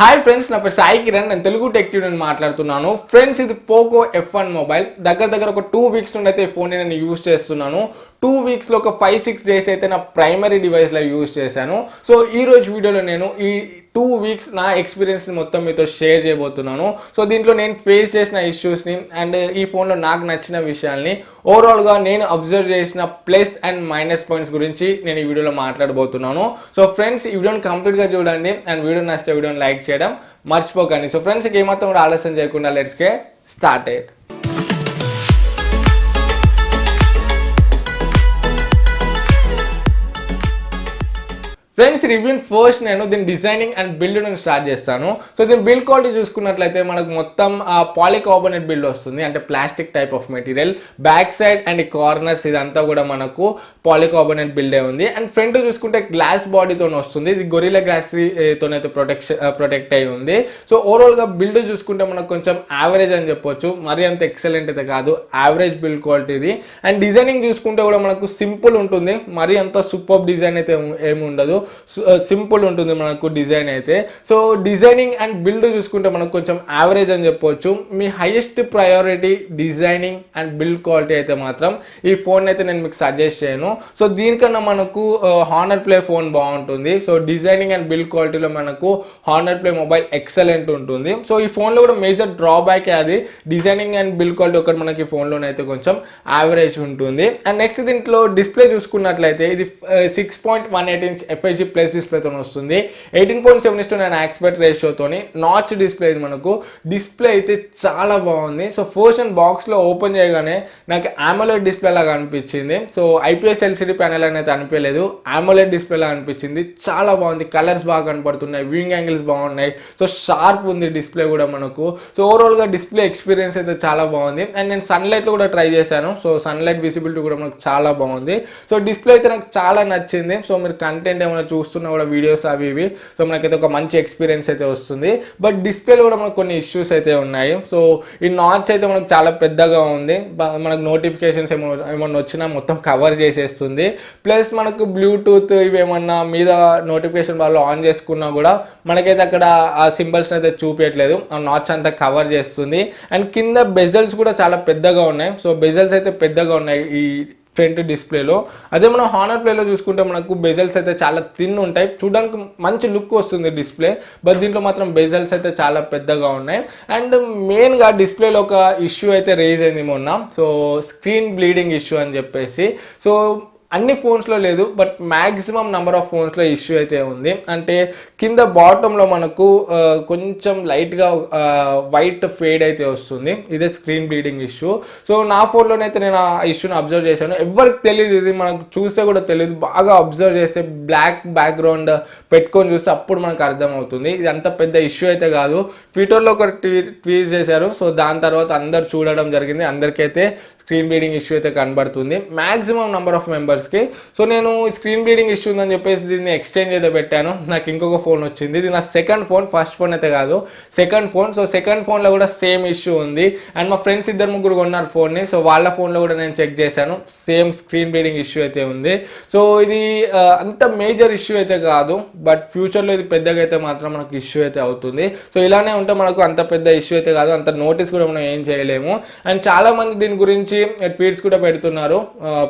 Hi friends, నా పేరు సాయి కిరణ్. నేను తెలుగు టెక్ ట్యూన్ మాట్లాడుతున్నాను. ఫ్రెండ్స్, ఇది పోకో F1 మొబైల్. దగ్గర ఒక 2 వీక్స్ నుండి అయితే ఈ ఫోన్ నేను యూజ్ చేస్తున్నాను. 2 వీక్స్లో ఒక 5-6 డేస్ అయితే నా ప్రైమరీ డివైస్లో యూజ్ చేశాను. సో ఈ రోజు వీడియోలో నేను ఈ 2 వీక్స్ నా ఎక్స్పీరియన్స్ని మొత్తం మీతో షేర్ చేయబోతున్నాను. సో దీంట్లో నేను ఫేస్ చేసిన ఇష్యూస్ని అండ్ ఈ ఫోన్లో నాకు నచ్చిన విషయాల్ని ఓవరాల్గా నేను అబ్జర్వ్ చేసిన ప్లస్ అండ్ మైనస్ పాయింట్స్ గురించి నేను ఈ వీడియోలో మాట్లాడబోతున్నాను. సో ఫ్రెండ్స్, ఈ వీడియోని కంప్లీట్గా చూడండి అండ్ వీడియో నచ్చితే వీడియోని లైక్ చేయడం మర్చిపోకండి. సో ఫ్రెండ్స్, ఏమాత్రం కూడా ఆలస్యం చేయకుండా let's get started. Friends, review first నేను దీని డిజైనింగ్ అండ్ బిల్డ్ నుంచి స్టార్ట్ చేస్తాను. సో దీని బిల్డ్ క్వాలిటీ చూసుకున్నట్లయితే మనకు మొత్తం పాలికార్బోనేట్ బిల్డ్ వస్తుంది, అంటే plastic type of material. Back side and corners ఇదంతా కూడా మనకు పాలికార్బోనేట్ బిల్డే ఉంది. అండ్ ఫ్రంట్ చూసుకుంటే గ్లాస్ బాడీతో వస్తుంది. ఇది గొరిల్లా గ్లాస్ తోనైతే ప్రొటెక్ట్ అయి ఉంది. సో ఓవరాల్గా బిల్డ్ చూసుకుంటే మనకు కొంచెం యావరేజ్ అని చెప్పొచ్చు, మరీ అంత ఎక్సలెంట్ అయితే కాదు, యావరేజ్ బిల్డ్ క్వాలిటీ ఇది. అండ్ డిజైనింగ్ చూసుకుంటే కూడా మనకు సింపుల్ ఉంటుంది, మరీ అంత సూపర్ డిజైన్ అయితే ఏమి ఉండదు, సింపుల్ ఉంటుంది మనకు డిజైన్ అయితే. సో డిజైనింగ్ అండ్ బిల్డ్ చూసుకుంటే మనకు కొంచెం యావరేజ్ అని చెప్పొచ్చు. మీ highest priority designing and build quality అయితే మాత్రం ఈ ఫోన్ అయితే నేను మీకు సజెస్ట్ చేయను. సో దీనికన్నా మనకు హానర్ ప్లే ఫోన్ బాగుంటుంది. సో డిజైనింగ్ అండ్ బిల్డ్ క్వాలిటీలో మనకు హానర్ ప్లే మొబైల్ ఎక్సలెంట్ ఉంటుంది. సో ఈ ఫోన్లో కూడా మేజర్ డ్రాబ్యాక్ అది డిజైనింగ్ అండ్ బిల్డ్ క్వాలిటీ ఒకటి మనకి ఫోన్లోనైతే కొంచెం యావరేజ్ ఉంటుంది. అండ్ నెక్స్ట్ దీంట్లో డిస్ప్లే చూసుకున్నట్లయితే ఇది 6.18 ఇంచ్ FHD ప్లస్ డిస్ప్లేతో వస్తుంది. 18.7:9 ఆస్పెక్ట్ రేషియోతోని నాచ్ డిస్ప్లే. మనకు డిస్ప్లే అయితే చాలా బాగుంది. సో ఫస్ట్ అండ్ బాక్స్లో ఓపెన్ చేయగానే నాకు AMOLED డిస్ప్లే లాగా అనిపించింది. సో IPS LCD ప్యానెల్ అనేది అనిపించలేదు, AMOLED డిస్ప్లే లాగా అనిపించింది. చాలా బాగుంది, కలర్స్ బాగా కనపడుతున్నాయి, వ్యూయింగ్ యాంగిల్స్ బాగున్నాయి. సో షార్ప్ ఉంది డిస్ప్లే కూడా మనకు. సో ఓవరాల్గా డిస్ప్లే ఎక్స్పీరియన్స్ అయితే చాలా బాగుంది. అండ్ నేను సన్లైట్లో కూడా ట్రై చేశాను. సో సన్లైట్ విజిబిలిటీ కూడా మనకు చాలా బాగుంది. సో డిస్ప్లే అయితే నాకు చాలా నచ్చింది. సో మీరు కంటెంట్ ఏమైనా చూస్తున్నా కూడా వీడియోస్ అవి ఇవి, సో మనకైతే ఒక మంచి ఎక్స్పీరియన్స్ అయితే వస్తుంది. బట్ డిస్ప్లేలో కూడా మనకు కొన్ని ఇష్యూస్ అయితే ఉన్నాయి. సో ఈ నాచ్ అయితే మనకు చాలా పెద్దగా ఉంది. మనకు నోటిఫికేషన్స్ ఏమన్నా వచ్చినా మొత్తం కవర్ చేసేస్తుంది. ప్లస్ మనకు బ్లూటూత్ ఇవి ఏమన్నా మీద నోటిఫికేషన్ వాళ్ళు ఆన్ చేసుకున్నా కూడా మనకైతే అక్కడ ఆ సింబల్స్ని అయితే చూపించట్లేదు, ఆ నాచ్ అంతా కవర్ చేస్తుంది. అండ్ కింద బెజల్స్ కూడా చాలా పెద్దగా ఉన్నాయి. సో బెజల్స్ అయితే పెద్దగా ఉన్నాయి ఈ ఫ్రంట్ డిస్ప్లేలో. అదే మనం హానర్ ప్లేలో చూసుకుంటే మనకు బెజల్స్ అయితే చాలా థిన్ ఉంటాయి, చూడడానికి మంచి లుక్ వస్తుంది డిస్ప్లే. బట్ దీంట్లో మాత్రం బెజల్స్ అయితే చాలా పెద్దగా ఉన్నాయి. అండ్ మెయిన్గా డిస్ప్లేలో ఒక ఇష్యూ అయితే రేజ్ అయింది మొన్న. సో స్క్రీన్ బ్లీడింగ్ ఇష్యూ అని చెప్పేసి. సో అన్ని ఫోన్స్లో లేదు, బట్ మ్యాక్సిమం నెంబర్ ఆఫ్ ఫోన్స్లో ఇష్యూ అయితే ఉంది. అంటే కింద బాటంలో మనకు కొంచెం లైట్గా వైట్ ఫేడ్ అయితే వస్తుంది, ఇదే స్క్రీన్ బ్లీడింగ్ ఇష్యూ. సో నా ఫోన్లోనైతే నేను ఆ ఇష్యూని అబ్జర్వ్ చేశాను. ఎవరికి తెలియదు, ఇది మనకు చూస్తే కూడా తెలియదు. బాగా అబ్జర్వ్ చేస్తే బ్లాక్ బ్యాక్గ్రౌండ్ పెట్టుకొని చూస్తే అప్పుడు మనకు అర్థమవుతుంది. ఇది అంత పెద్ద ఇష్యూ అయితే కాదు. ట్విట్టర్లో ఒక ట్వీట్ చేశారు. సో దాని తర్వాత అందరు చూడడం జరిగింది, అందరికైతే స్క్రీన్ బ్లీడింగ్ ఇష్యూ అయితే కనబడుతుంది మ్యాక్సిమం నెంబర్ ఆఫ్ మెంబర్స్కి. సో నేను స్క్రీన్ బ్లీడింగ్ ఇష్యూ ఉందని చెప్పేసి దీన్ని ఎక్స్చేంజ్ అయితే పెట్టాను. నాకు ఇంకొక ఫోన్ వచ్చింది, ఇది నా సెకండ్ ఫోన్, ఫస్ట్ ఫోన్ అయితే కాదు, సెకండ్ ఫోన్. సో సెకండ్ ఫోన్లో కూడా సేమ్ ఇష్యూ ఉంది. అండ్ మా ఫ్రెండ్స్ 2-3 కొన్నారు ఫోన్ని. సో వాళ్ళ ఫోన్లో కూడా నేను చెక్ చేశాను, సేమ్ స్క్రీన్ బ్లీడింగ్ ఇష్యూ అయితే ఉంది. సో ఇది అంత మేజర్ ఇష్యూ అయితే కాదు, బట్ ఫ్యూచర్లో ఇది పెద్దగా అయితే మాత్రం మనకు ఇష్యూ అయితే అవుతుంది. సో ఇలానే ఉంటే మనకు అంత పెద్ద ఇష్యూ అయితే కాదు, అంత నోటీస్ కూడా మనం ఏం చేయలేము. అండ్ చాలా మంది దీని గురించి ట్వీట్స్ కూడా పెడుతున్నారు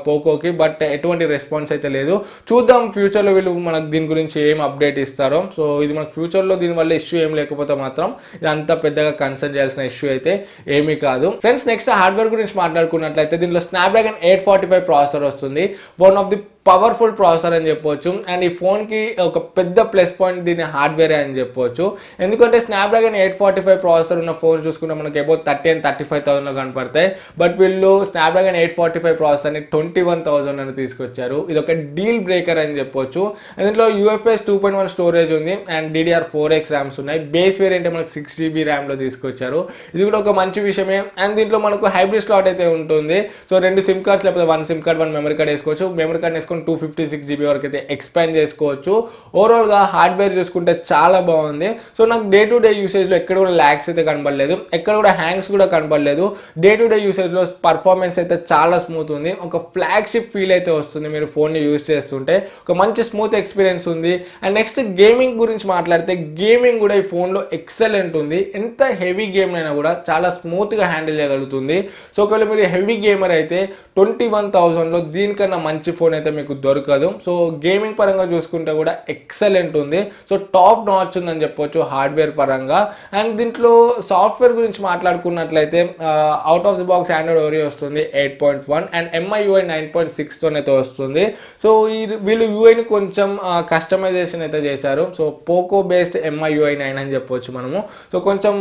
పోకోకి, బట్ ఎటువంటి రెస్పాన్స్ అయితే లేదు. చూద్దాం ఫ్యూచర్లో వీళ్ళు మనకు దీని గురించి ఏం అప్డేట్ ఇస్తారో. సో ఇది మనకు ఫ్యూచర్లో దీనివల్ల ఇష్యూ ఏం లేకపోతే మాత్రం ఇది అంత పెద్దగా కన్సర్న్ చేయాల్సిన ఇష్యూ అయితే ఏమీ కాదు. ఫ్రెండ్స్, నెక్స్ట్ హార్డ్వేర్ గురించి మాట్లాడుకున్నట్లయితే దీనిలో స్నాప్డ్రాగన్ 845 ప్రాసెసర్ వస్తుంది, one of the powerful processor అని చెప్పొచ్చు. అండ్ ఈ ఫోన్కి ఒక పెద్ద ప్లస్ పాయింట్ దీని హార్డ్వేరే అని చెప్పొచ్చు. ఎందుకంటే స్నాప్డ్రాగన్ 845 ప్రాసెసర్ ఉన్న ఫోన్ చూసుకుంటే మనకి అబౌట్ 30,000 and 35,000 కనపడతాయి. బట్ వీళ్ళు స్నాప్డ్రాగన్ 845 ప్రాసెసర్ని 21,000 అని తీసుకొచ్చారు. ఇది ఒక డీల్ బ్రేకర్ అని చెప్పొచ్చు. దీంట్లో UFS 2.1 స్టోరేజ్ ఉంది అండ్ DDR4X ర్యామ్స్ ఉన్నాయి. బేస్ వేరియంట్ మనకు 6GB ర్యామ్లో తీసుకొచ్చారు, ఇది కూడా ఒక మంచి విషయమే. అండ్ దీంట్లో మనకు హైబ్రిడ్ స్లాట్ అయితే ఉంటుంది. సో 2 సిమ్ కార్డ్స్ లేకపోతే 1 సిమ్ కార్డ్ 1 మెమరీ కార్డ్ వేసుకోవచ్చు. మెమరీ కార్డ్ చేసుకొని 256 GB వరకు అయితే ఎక్స్పాండ్ చేసుకోవచ్చు. ఓవరాల్గా హార్డ్వేర్ చూసుకుంటే చాలా బాగుంది. సో నాకు డే టు డే యూసేజ్లో ఎక్కడ కూడా ల్యాగ్స్ అయితే కనబడలేదు, ఎక్కడ కూడా హ్యాంగ్స్ కూడా కనబడలేదు. డే టు డే యూసేజ్లో పర్ఫార్మెన్స్ అయితే చాలా స్మూత్ ఉంది. ఒక ఫ్లాగ్షిప్ ఫీల్ అయితే వస్తుంది మీరు ఫోన్ని యూజ్ చేస్తుంటే. ఒక మంచి స్మూత్ ఎక్స్పీరియన్స్ ఉంది. అండ్ నెక్స్ట్ గేమింగ్ గురించి మాట్లాడితే గేమింగ్ కూడా ఈ ఫోన్లో ఎక్సలెంట్ ఉంది. ఎంత హెవీ గేమ్ అయినా కూడా చాలా స్మూత్గా హ్యాండిల్ చేయగలుగుతుంది. సో ఒకవేళ మీరు హెవీ గేమర్ అయితే 21,000లో దీనికన్నా మంచి ఫోన్ అయితే మీకు దొరకదు. సో గేమింగ్ పరంగా చూసుకుంటే కూడా ఎక్సలెంట్ ఉంది. సో టాప్ నాచ్ ఉందని చెప్పొచ్చు హార్డ్వేర్ పరంగా. అండ్ దీంట్లో సాఫ్ట్వేర్ గురించి మాట్లాడుకున్నట్లయితే out of the box Android Oreo వస్తుంది 8.1 అండ్ MIUI 9.6తోనైతే వస్తుంది. సో వీళ్ళు యూఐని కొంచెం కస్టమైజేషన్ అయితే చేశారు. సో పోకో బేస్డ్ MIUI 9 అని చెప్పొచ్చు మనము. సో కొంచెం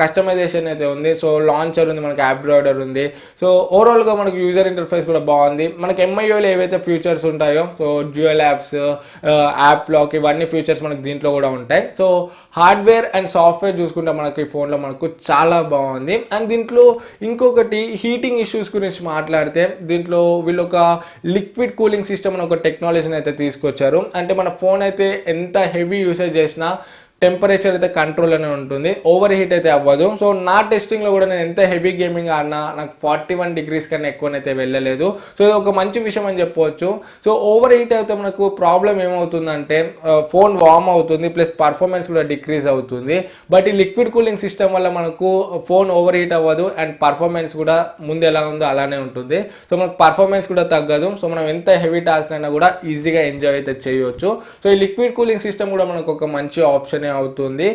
కస్టమైజేషన్ అయితే ఉంది. సో లాంచర్ ఉంది, మనకి యాప్ డ్రైవర్ ఉంది. సో ఓవరాల్గా మనకు యూజర్ ఇంటర్ఫేస్ కూడా బాగుంది. మనకి MIUIలో ఏవైతే ఫీచర్స్ ఉంటాయో so dual apps, app lock, ఇవన్నీ ఫీచర్స్ మనకి దీంట్లో కూడా ఉంటాయి. సో హార్డ్వేర్ అండ్ సాఫ్ట్వేర్ చూసుకుంటే మనకి ఈ ఫోన్లో మనకు చాలా బాగుంది. అండ్ దీంట్లో ఇంకొకటి హీటింగ్ ఇష్యూస్ గురించి మాట్లాడితే దీంట్లో వీళ్ళు ఒక లిక్విడ్ కూలింగ్ సిస్టమ్ అని ఒక టెక్నాలజీని అయితే తీసుకొచ్చారు. అంటే మన ఫోన్ అయితే ఎంత హెవీ యూసేజ్ చేసినా టెంపరేచర్ అయితే కంట్రోల్ అనే ఉంటుంది, ఓవర్ హీట్ అయితే అవ్వదు. సో నా టెస్టింగ్లో కూడా నేను ఎంత హెవీ గేమింగ్ ఆడినా నాకు 41 degrees కన్నా ఎక్కువనైతే వెళ్ళలేదు. సో ఇది ఒక మంచి విషయం అని చెప్పవచ్చు. సో ఓవర్ హీట్ అయితే మనకు ప్రాబ్లం ఏమవుతుందంటే ఫోన్ వార్మ్ అవుతుంది, ప్లస్ పర్ఫార్మెన్స్ కూడా డిక్రీజ్ అవుతుంది. బట్ ఈ లిక్విడ్ కూలింగ్ సిస్టమ్ వల్ల మనకు ఫోన్ ఓవర్ హీట్ అవ్వదు అండ్ పర్ఫార్మెన్స్ కూడా ముందు ఎలా ఉందో అలానే ఉంటుంది. సో మనకు పర్ఫార్మెన్స్ కూడా తగ్గదు. సో మనం ఎంత హెవీ టాస్క్ అయినా కూడా ఈజీగా ఎంజాయ్ అయితే చేయొచ్చు. సో ఈ లిక్విడ్ కూలింగ్ సిస్టమ్ కూడా మనకు ఒక మంచి ఆప్షన్ అవుతుంది.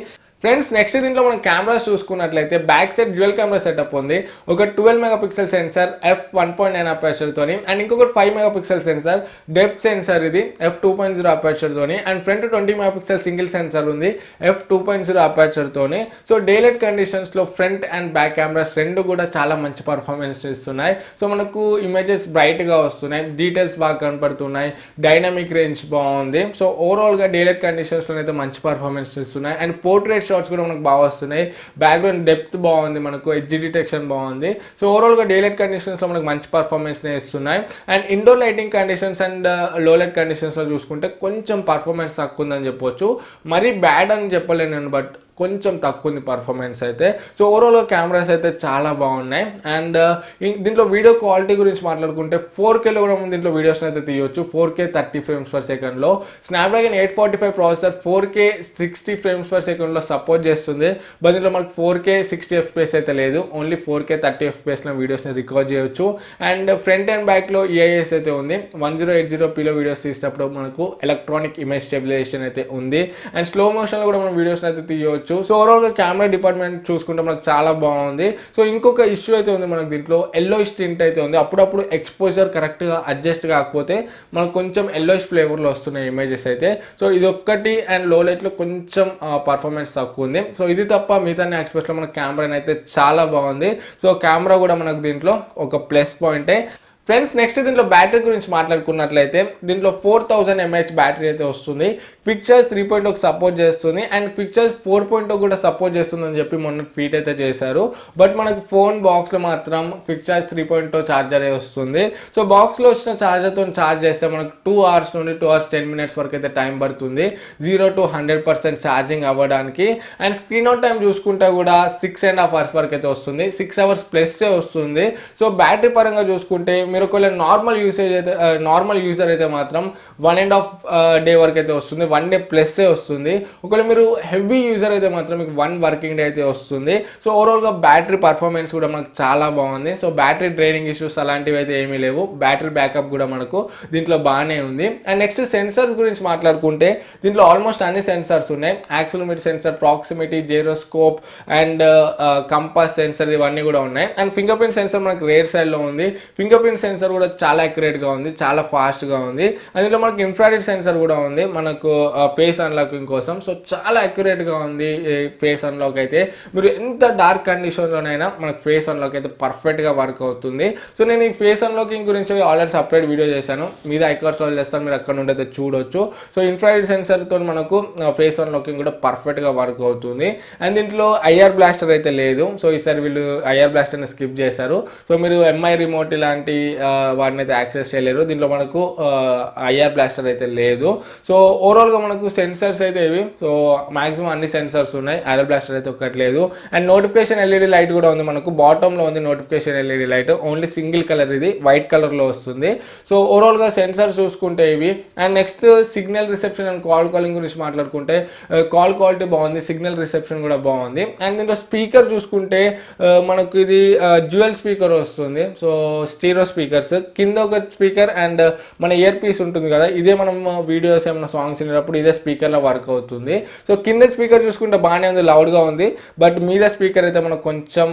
ఫ్రెండ్స్ నెక్స్ట్ దీంట్లో మనం కెమెరాస్ చూసుకున్నట్లయితే back side dual camera setup ఉంది. ఒక 12 MP సెన్సార్ f1.9 అపర్చర్తోని అండ్ ఇంకొకటి 5 MP సెన్సార్ డెప్త్ సెన్సార్ ఇది f2.0 అపర్చర్తోని and front 20 MP single sensor ఉంది f2.0 అపర్చర్తోని. సో డేలైట్ కండిషన్స్లో ఫ్రంట్ అండ్ బ్యాక్ కెమెరాస్ రెండు కూడా చాలా మంచి పర్ఫార్మెన్స్ ఇస్తున్నాయి. సో మనకు ఇమేజెస్ బ్రైట్గా వస్తున్నాయి, డీటెయిల్స్ బాగా కనపడుతున్నాయి, డైనమిక్ రేంజ్ బాగుంది. సో ఓవరాల్గా డేలైట్ కండిషన్స్లో అయితే మంచి పర్ఫార్మెన్స్ ఇస్తున్నాయి. అండ్ పోర్ట్రేట్ షాట్స్ కూడా మనకు బాగా వస్తున్నాయి, బ్యాక్గ్రౌండ్ డెప్త్ బాగుంది, మనకు ఎడ్జ్ డిటెక్షన్ బాగుంది. సో ఓవరాల్గా డే లైట్ కండిషన్స్లో మనకు మంచి పర్ఫార్మెన్స్ని ఇస్తున్నాయి. And indoor lighting conditions and low light కండిషన్స్లో చూసుకుంటే కొంచెం పర్ఫార్మెన్స్ తక్కువ ఉందని చెప్పొచ్చు. మరీ బ్యాడ్ అని చెప్పలేను నేను, బట్ కొంచెం తక్కువ ఉంది పర్ఫార్మెన్స్ అయితే. సో ఓవరాల్గా కెమెరాస్ అయితే చాలా బాగున్నాయి. అండ్ దీంట్లో వీడియో క్వాలిటీ గురించి మాట్లాడుకుంటే 4Kలో కూడా మనం దీంట్లో వీడియోస్ని అయితే తీయొచ్చు. 4K 30 frames/second Snapdragon 845 processor 4K 60 frames/second support చేస్తుంది. బట్ దీంట్లో మనకు 4K 60 FPS అయితే లేదు, ఓన్లీ 4K 30 FPSలో వీడియోస్ని రికార్డ్ చేయొచ్చు. అండ్ ఫ్రంట్ అండ్ బ్యాక్లో EIS అయితే ఉంది. 1080pలో వీడియోస్ తీసినప్పుడు మనకు ఎలక్ట్రానిక్ ఇమేజ్ స్టెబిలైజేషన్ అయితే ఉంది. అండ్ స్లో మోషన్లో కూడా మనం వీడియోస్ని అయితే తీయవచ్చు. సో ఓవరాల్గా కెమెరా డిపార్ట్మెంట్ చూసుకుంటే మనకు చాలా బాగుంది. సో ఇంకొక ఇష్యూ అయితే ఉంది మనకు దీంట్లో, ఎల్లోయిష్ టింట్ అయితే ఉంది. అప్పుడప్పుడు ఎక్స్పోజర్ కరెక్ట్గా అడ్జస్ట్ కాకపోతే మనకు కొంచెం ఎల్లోయిష్ ఫ్లేవర్లో వస్తున్నాయి ఇమేజెస్ అయితే. సో ఇది ఒక్కటి అండ్ లో లైట్లో కొంచెం పర్ఫార్మెన్స్ తక్కువ ఉంది. సో ఇది తప్ప మిగతా ఎక్స్పోజ్లో మన కెమెరా అయితే చాలా బాగుంది. సో కెమెరా కూడా మనకు దీంట్లో ఒక ప్లస్ పాయింటే. ఫ్రెండ్స్ నెక్స్ట్ దీంట్లో బ్యాటరీ గురించి మాట్లాడుకున్నట్లయితే దీంట్లో 4000 mAh బ్యాటరీ అయితే వస్తుంది. పిక్చర్స్ 3.0 సపోర్ట్ చేస్తుంది అండ్ పిక్చర్స్ 4.0 కూడా సపోర్ట్ చేస్తుందని చెప్పి మొన్న ట్వీట్ అయితే చేశారు. బట్ మనకు ఫోన్ బాక్స్లో మాత్రం పిక్చర్స్ 3.0 ఛార్జర్ వస్తుంది. సో బాక్స్లో వచ్చిన ఛార్జర్తో ఛార్జ్ చేస్తే మనకు 2 hours నుండి 2 hours 10 minutes వరకు అయితే టైం పడుతుంది 0 to 100% ఛార్జింగ్ అవ్వడానికి. అండ్ స్క్రీన్ ఆన్ టైం చూసుకుంటే కూడా 6.5 hours వరకు అయితే వస్తుంది, 6 hours ప్లస్ వస్తుంది. సో బ్యాటరీ పరంగా చూసుకుంటే మీరు ఒకవేళ నార్మల్ యూజర్ అయితే మాత్రం 1.5 day వరకు అయితే వస్తుంది, 1 day ప్లస్ వస్తుంది. ఒకవేళ మీరు హెవీ యూజర్ అయితే మాత్రం మీకు 1 working day అయితే వస్తుంది. సో ఓవరాల్గా బ్యాటరీ పర్ఫార్మెన్స్ కూడా మనకు చాలా బాగుంది. సో బ్యాటరీ డ్రైనింగ్ ఇష్యూస్ అలాంటివి అయితే ఏమీ లేవు, బ్యాటరీ బ్యాకప్ కూడా మనకు దీంట్లో బాగానే ఉంది. అండ్ నెక్స్ట్ సెన్సార్స్ గురించి మాట్లాడుకుంటే దీంట్లో ఆల్మోస్ట్ అన్ని సెన్సార్స్ ఉన్నాయి. Accelerometer sensor, proximity, gyroscope and compass sensor ఇవన్నీ కూడా ఉన్నాయి. అండ్ ఫింగర్ ప్రింట్ సెన్సర్ మనకు రేర్ సైడ్లో ఉంది. ఫింగర్ ప్రింట్ సెన్సర్ కూడా చాలా అక్యురేట్గా ఉంది, చాలా ఫాస్ట్గా ఉంది. అందులో మనకు ఇన్ఫ్రారెడ్ సెన్సర్ కూడా ఉంది. మనకు ఫేస్ అన్లాకింగ్ కోసం. సో చాలా అక్యురేట్గా ఉంది ఫేస్ అన్లాక్ అయితే. మీరు ఎంత డార్క్ కండిషన్లోనైనా మనకు ఫేస్ అన్లాక్ అయితే పర్ఫెక్ట్గా వర్క్ అవుతుంది. సో నేను ఈ ఫేస్ అన్లాకింగ్ గురించి ఆల్రెడీ సపరేట్ వీడియో చేశాను, మీద ఐకార్స్లో చేస్తాను, మీరు అక్కడ నుండి అయితే చూడొచ్చు. సో ఇన్ఫ్రారెడ్ సెన్సర్తో మనకు ఫేస్ అన్లాకింగ్ కూడా పర్ఫెక్ట్గా వర్క్ అవుతుంది. అండ్ దీంట్లో ఐఆర్ బ్లాస్టర్ అయితే లేదు. సో ఈసారి వీళ్ళు ఐఆర్ బ్లాస్టర్ని స్కిప్ చేశారు. సో మీరు ఎంఐ రిమోట్ ఇలాంటి వాటిని అయితే యాక్సెస్ చేయలేరు. దీంట్లో మనకు ఐఆర్ బ్లాస్టర్ అయితే లేదు. సో ఓవరాల్గా మనకు సెన్సర్స్ అయితే ఇవి. సో మాక్సిమం అన్ని సెన్సర్స్ ఉన్నాయి, ఐఆర్ బ్లాస్టర్ అయితే ఒకటి లేదు. అండ్ నోటిఫికేషన్ ఎల్ఈడి లైట్ కూడా ఉంది, మనకు బాటంలో ఉంది notification LED light, only single colour, ఇది వైట్ కలర్లో వస్తుంది. సో ఓవరాల్గా సెన్సర్స్ చూసుకుంటే ఇవి. And next signal reception and call calling గురించి మాట్లాడుకుంటే కాల్ క్వాలిటీ బాగుంది, సిగ్నల్ రిసెప్షన్ కూడా బాగుంది. అండ్ దీంట్లో స్పీకర్ చూసుకుంటే మనకు ఇది డ్యూయల్ స్పీకర్ వస్తుంది. సో స్టీరియో స్పీకర్స్, కింద ఒక స్పీకర్ అండ్ మన ఇయర్ పీస్ ఉంటుంది కదా, ఇదే మనం వీడియోస్ ఏమైనా సాంగ్స్ వినేటప్పుడు ఇదే స్పీకర్లో వర్క్ అవుతుంది. సో కింద స్పీకర్ చూసుకుంటే బాగానే ఉంది, లౌడ్గా ఉంది. బట్ మీద స్పీకర్ అయితే మనకు కొంచెం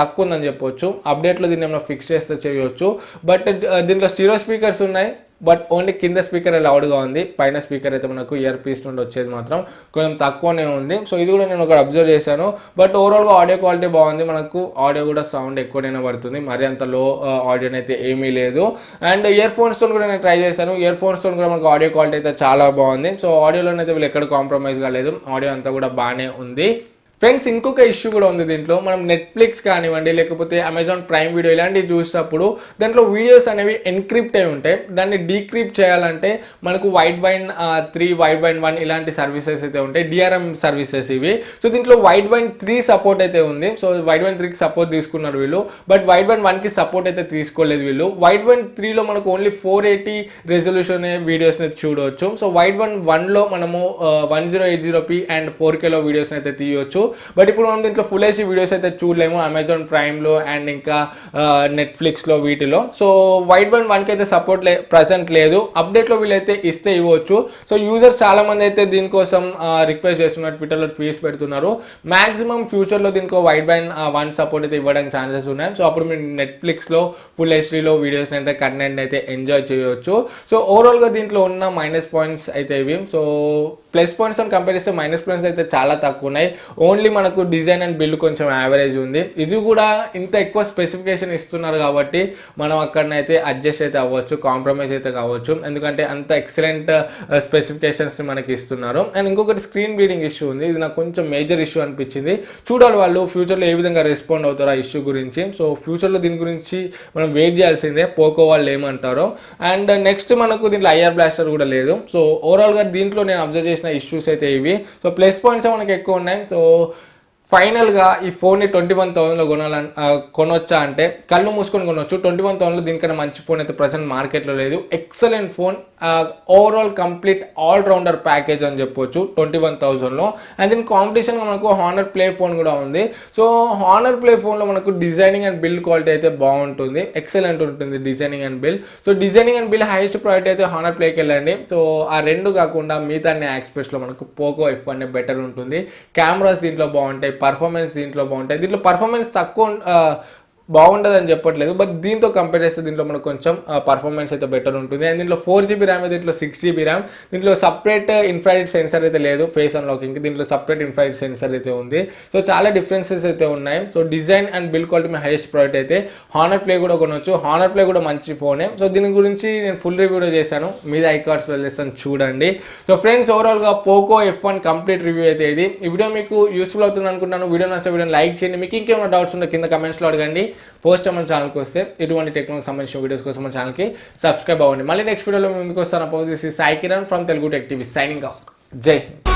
తక్కువ ఉందని చెప్పొచ్చు. అప్డేట్లో దీన్ని ఏమైనా ఫిక్స్ చేస్తే చేయవచ్చు. బట్ దీంట్లో స్టీరియో స్పీకర్స్ ఉన్నాయి, బట్ ఓన్లీ కింద స్పీకర్ లౌడ్గా ఉంది. పైన స్పీకర్ అయితే మనకు ఇయర్ పీస్ నుండి వచ్చేది మాత్రం కొంచెం తక్కువనే ఉంది. సో ఇది కూడా నేను ఒకటి అబ్జర్వ్ చేశాను. బట్ ఓవరాల్గా ఆడియో క్వాలిటీ బాగుంది, మనకు ఆడియో కూడా సౌండ్ ఎక్కువనే పడుతుంది, మరి అంత లో ఆడియో అయితే ఏమీ లేదు. అండ్ ఇయర్ ఫోన్స్తో కూడా నేను ట్రై చేశాను, ఇయర్ ఫోన్స్తో కూడా మనకు ఆడియో క్వాలిటీ అయితే చాలా బాగుంది. సో ఆడియోలోనైతే వీళ్ళు ఎక్కడ కాంప్రమైజ్ కాలేదు, ఆడియో అంతా కూడా బాగానే ఉంది. ఫ్రెండ్స్ ఇంకొక ఇష్యూ కూడా ఉంది దీంట్లో. మనం నెట్ఫ్లిక్స్ కానివ్వండి, లేకపోతే అమెజాన్ ప్రైమ్ వీడియో ఇలాంటివి చూసినప్పుడు దాంట్లో వీడియోస్ అనేవి ఎన్క్రిప్ట్ అయి ఉంటాయి. దాన్ని డీక్రిప్ట్ చేయాలంటే మనకు వైడ్ వైన్ 3, వైడ్ వైన్ 1 ఇలాంటి సర్వీసెస్ అయితే ఉంటాయి, డిఆర్ఎం సర్వీసెస్ ఇవి. సో దీంట్లో వైడ్ వైన్ 3 సపోర్ట్ అయితే ఉంది. సో వైడ్ వైన్ 3కి సపోర్ట్ తీసుకున్నారు వీళ్ళు, బట్ వైడ్ వైన్ 1కి సపోర్ట్ అయితే తీసుకోలేదు వీళ్ళు. వైడ్ వైన్ 3లో మనకు ఓన్లీ 480 రెజల్యూషన్ వీడియోస్ని అయితే చూడవచ్చు. సో వైడ్ వైన్ 1లో మనము 1080p అండ్ 4Kలో వీడియోస్ని అయితే తీయవచ్చు. బట్ ఇప్పుడు మనం దీంట్లో ఫుల్ హెచ్డీ వీడియోస్ అయితే చూడలేము అమెజాన్ ప్రైమ్లో అండ్ ఇంకా నెట్ఫ్లిక్స్లో వీటిలో. సో వైడ్ వైన్ 1కి అయితే సపోర్ట్ ప్రజెంట్ లేదు, అప్డేట్లో వీళ్ళైతే ఇస్తే ఇవ్వచ్చు. సో యూజర్స్ చాలా మంది అయితే దీనికోసం రిక్వెస్ట్ చేస్తున్నారు, ట్విట్టర్లో ట్వీట్స్ పెడుతున్నారు. మాక్సిమం ఫ్యూచర్లో దీనికి వైడ్ వైన్ 1 సపోర్ట్ అయితే ఇవ్వడానికి ఛాన్సెస్ ఉన్నాయి. సో అప్పుడు మీరు నెట్ఫ్లిక్స్లో ఫుల్ హెచ్డీలో వీడియోస్ని అయితే కంటెంట్ అయితే ఎంజాయ్ చేయవచ్చు. సో ఓవరాల్గా దీంట్లో ఉన్న మైనస్ పాయింట్స్ అయితే ఇవి. సో ప్లస్ పాయింట్స్ అని కంపేర్ చేస్తే మైనస్ పాయింట్స్ అయితే చాలా తక్కువ ఉన్నాయి. ఓన్లీ మనకు డిజైన్ అండ్ బిల్డ్ కొంచెం యావరేజ్ ఉంది. ఇది కూడా ఇంత ఎక్కువ స్పెసిఫికేషన్ ఇస్తున్నారు కాబట్టి మనం అక్కడనైతే అడ్జస్ట్ అయితే అవ్వచ్చు, కాంప్రమైజ్ అయితే కావచ్చు, ఎందుకంటే అంత ఎక్సలెంట్ స్పెసిఫికేషన్స్ని మనకి ఇస్తున్నారు. అండ్ ఇంకొకటి స్క్రీన్ బ్లీడింగ్ ఇష్యూ ఉంది, ఇది నాకు కొంచెం మేజర్ ఇష్యూ అనిపించింది. చూడాలి వాళ్ళు ఫ్యూచర్లో ఏ విధంగా రెస్పాండ్ అవుతారో ఆ ఇష్యూ గురించి. సో ఫ్యూచర్లో దీని గురించి మనం వెయిట్ చేయాల్సిందే, పోకో వాళ్ళు ఏమంటారో. అండ్ నెక్స్ట్ మనకు దీంట్లో ఐఆర్ బ్లాస్టర్ కూడా లేదు. సో ఓవరాల్గా దీంట్లో నేను అబ్జర్వ్ చేసిన ఇష్యూస్ అయితే ఇవి. సో ప్లస్ పాయింట్స్ మనకి ఎక్కువ ఉన్నాయి. సో ఫైనల్గా ఈ ఫోన్ని 21,000లో కొనొచ్చా అంటే కళ్ళు మూసుకొని కొనవచ్చు. 21,000లో దీనికన్నా మంచి ఫోన్ అయితే ప్రజెంట్ మార్కెట్లో లేదు. Excellent phone, overall complete all rounder package అని చెప్పొచ్చు 21,000లో. అండ్ దీని కాంపిటీషన్గా మనకు హానర్ ప్లే ఫోన్ కూడా ఉంది. సో హానర్ ప్లే ఫోన్లో మనకు డిజైనింగ్ అండ్ బిల్డ్ క్వాలిటీ అయితే బాగుంటుంది, ఎక్సలెంట్ ఉంటుంది designing and build. So designing and build highest priority అయితే హానర్ ప్లేకి వెళ్ళండి. సో ఆ రెండు కాకుండా మిగతా అన్ని ఆస్పెక్ట్స్లో మనకు పోకో F1 బెటర్ ఉంటుంది. కెమెరాస్ దీంట్లో బాగుంటాయి, పర్ఫార్మెన్స్ దీంట్లో బాగుంటాయి. దీంట్లో పర్ఫార్మెన్స్ తక్కువ బాగుంటుంది అని చెప్పట్లేదు, బట్ దీంతో కంపేర్ చేస్తే దీంట్లో మనకు కొంచెం పర్ఫార్మెన్స్ అయితే బెటర్ ఉంటుంది. అండ్ దీంట్లో 4GB ర్యామ్, దీంట్లో 6GB ర్యామ్. దీంట్లో సపరేట్ ఇన్ఫ్రారెడ్ సెన్సర్ అయితే లేదు ఫేస్ అన్లాకింగ్, దీంట్లో సపరేట్ ఇన్ఫ్రారెడ్ సెన్సర్ అయితే ఉంది. సో చాలా డిఫరెన్సెస్ అయితే ఉన్నాయి. So design and build quality me highest priority అయితే. హానర్ ప్లే కూడా కొనవచ్చు, హానర్ ప్లే కూడా మంచి ఫోనే. సో దీని గురించి నేను ఫుల్ రివ్యూ చేశాను, మీద ఐకార్డ్స్లో చేస్తాను చూడండి. సో ఫ్రెండ్స్ ఓవరాల్గా పోకో F1 కంప్లీట్ రివ్యూ అయితే ఇది. ఈ వీడియో మీకు యూస్ఫుల్ అవుతుంది అనుకుంటున్నాను. వీడియో నచ్చితే వీడియోని లైక్ చేయండి. మీకు ఇంకేమైనా డౌట్స్ ఉంటే కింద కమెంట్స్లో అడగండి. ఫస్ట్ టైం మన ఛానల్కి వస్తే ఇటువంటి టెక్నాలజీకి సంబంధించిన వీడియోస్ కోసం మన ఛానల్కి సబ్స్క్రైబ్ అవ్వండి. మళ్ళీ నెక్స్ట్ వీడియోలో ముందుకు వస్తాను. This is Sai Kiran from Telugu tech TV signing off. జై హింద్.